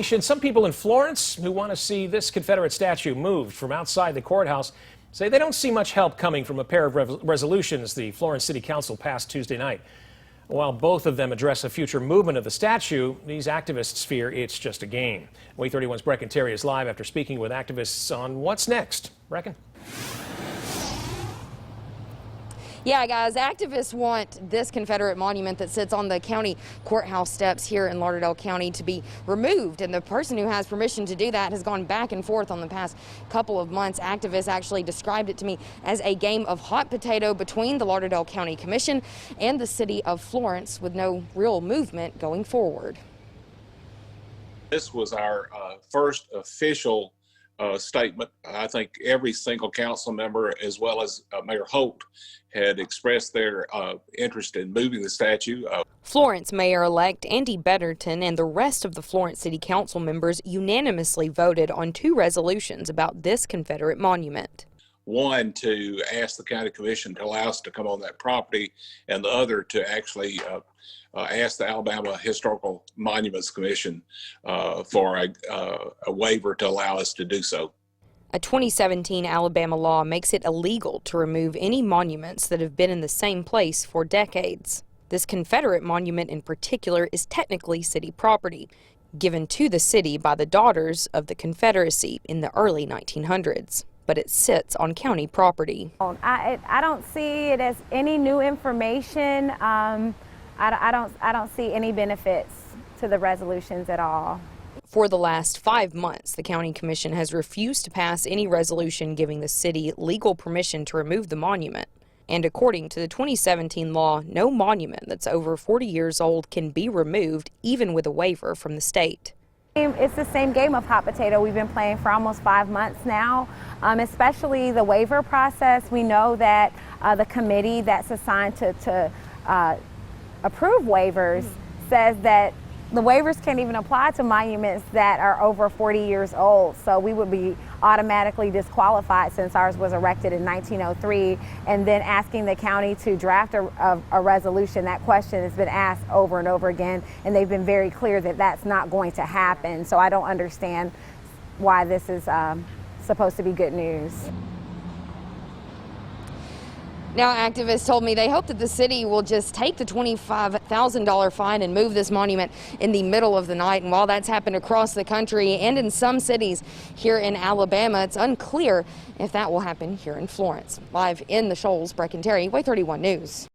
Nation. Some people in Florence who want to see this Confederate statue moved from outside the courthouse say they don't see much help coming from a pair of resolutions the Florence City Council passed Tuesday night. While both of them address a future movement of the statue, these activists fear it's just a game. WAAY 31's Breken Terry is live after speaking with activists on what's next. Breken? Yeah, guys, activists want this Confederate monument that sits on the county courthouse steps here in Lauderdale County to be removed. And the person who has permission to do that has gone back and forth on the past couple of months. Activists actually described it to me as a game of hot potato between the Lauderdale County Commission and the city of Florence, with no real movement going forward. This was our first official statement. I think every single council member, as well as Mayor Holt, had expressed their interest in moving the statue. Florence Mayor-elect Andy Betterton and the rest of the Florence City Council members unanimously voted on two resolutions about this Confederate monument. One, to ask the county commission to allow us to come on that property, and the other to actually ask the Alabama Historical Monuments Commission for a waiver to allow us to do so. A 2017 Alabama law makes it illegal to remove any monuments that have been in the same place for decades. This Confederate monument in particular is technically city property, given to the city by the Daughters of the Confederacy in the early 1900s. But it sits on county property. I don't see it as any new information. I don't see any benefits to the resolutions at all. For the last 5 months, the County Commission has refused to pass any resolution giving the city legal permission to remove the monument. And according to the 2017 law, no monument that's over 40 years old can be removed, even with a waiver from the state. It's the same game of hot potato we've been playing for almost 5 months now, especially the waiver process. We know that the committee that's assigned to approve waivers says that the waivers can't even apply to monuments that are over 40 years old. So we would be automatically disqualified since ours was erected in 1903. And then asking the county to draft a resolution, that question has been asked over and over again, and they've been very clear that that's not going to happen. So I don't understand why this is supposed to be good news. Now, activists told me they hope that the city will just take the $25,000 fine and move this monument in the middle of the night. And while that's happened across the country and in some cities here in Alabama, it's unclear if that will happen here in Florence. Live in the Shoals, Breken Terry, WAAY 31 News.